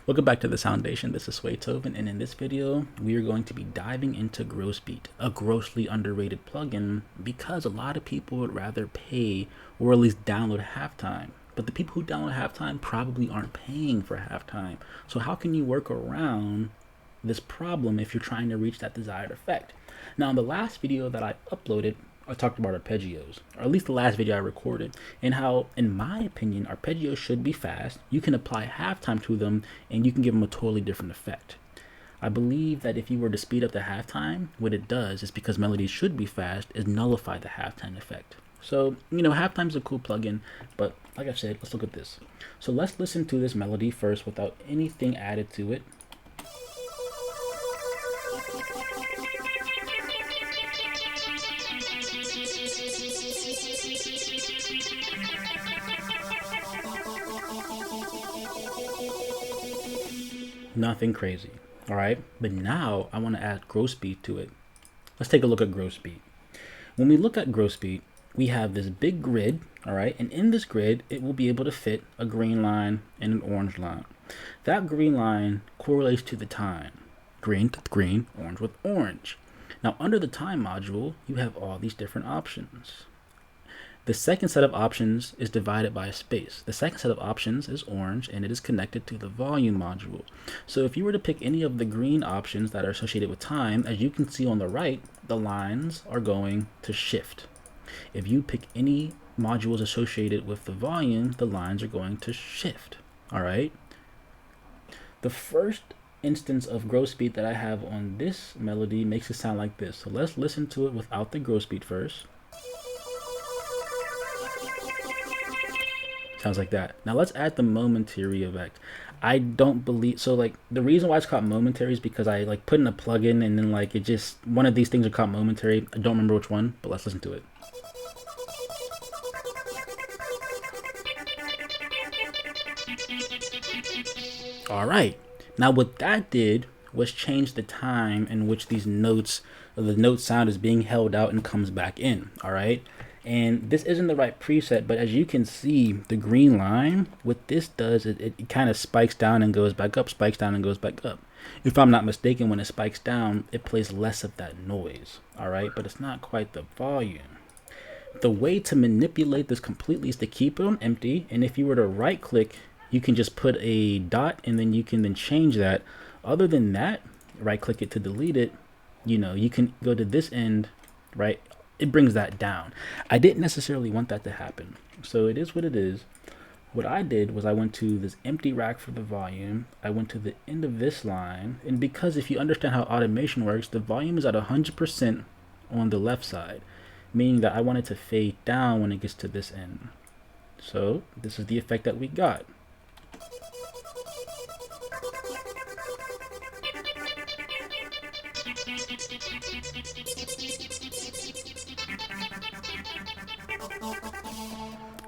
Welcome back to the Soundation. This is Swaytoven, and in this video, we are going to be diving into GrossBeat, a grossly underrated plugin because a lot of people would rather pay or at least download halftime. But the people who download halftime probably aren't paying for halftime. So how can you work around this problem if you're trying to reach that desired effect? Now, in the last video that I uploaded, I talked about arpeggios, or at least the last video I recorded, and how, in my opinion, arpeggios should be fast. You can apply halftime to them, and you can give them a totally different effect. I believe that if you were to speed up the halftime, what it does is, because melodies should be fast, is nullify the halftime effect. So, halftime's a cool plugin, but like I said, let's look at this. So let's listen to this melody first without anything added to it. Nothing crazy, all right? But now I want to add GrossBeat to it. Let's take a look at GrossBeat. When we look at GrossBeat, we have this big grid, all right? And in this grid, it will be able to fit a green line and an orange line. That green line correlates to the time. Green to green, orange with orange. Now, under the time module, you have all these different options. The second set of options is divided by a space. The second set of options is orange, and it is connected to the volume module. So if you were to pick any of the green options that are associated with time, as you can see on the right, the lines are going to shift. If you pick any modules associated with the volume, the lines are going to shift. All right. The first instance of GrossBeat that I have on this melody makes it sound like this. So let's listen to it without the GrossBeat first. Sounds like that. Now let's add the Momentary effect. I don't believe, so like the reason why it's called Momentary is because I like put in a plugin and then like it just, one of these things are called Momentary. I don't remember which one, but let's listen to it. All right. Now what that did was change the time in which these notes, or the note sound is being held out and comes back in. All right. And this isn't the right preset, but as you can see, the green line, what this does, it kind of spikes down and goes back up, spikes down and goes back up. If I'm not mistaken, when it spikes down, it plays less of that noise, all right? But it's not quite the volume. The way to manipulate this completely is to keep it on empty, and if you were to right click, you can just put a dot and then you can then change that. Other than that, right click it to delete it, you can go to this end, right? It brings that down. I didn't necessarily want that to happen, so it is what it is. What I did was I went to this empty rack for the volume. I went to the end of this line, and because if you understand how automation works, the volume is at 100% on the left side, meaning that I want it to fade down when it gets to this end. So this is the effect that we got.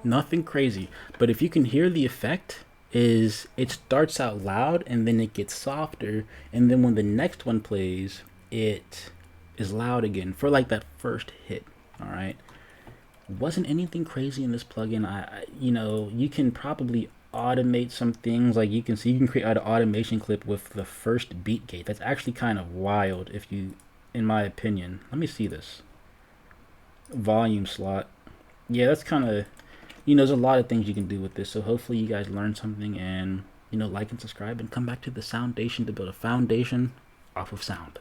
Nothing crazy, but if you can hear the effect, is it starts out loud and then it gets softer, and then when the next one plays, it is loud again for like that first hit. All right, wasn't anything crazy in this plugin. You can probably automate some things, like you can create an automation clip with the first beat gate. That's actually kind of wild, if you, in my opinion. Let me see this volume slot. Yeah, that's kind of, there's a lot of things you can do with this. So hopefully you guys learned something, and like and subscribe and come back to the Soundation to build a foundation off of sound.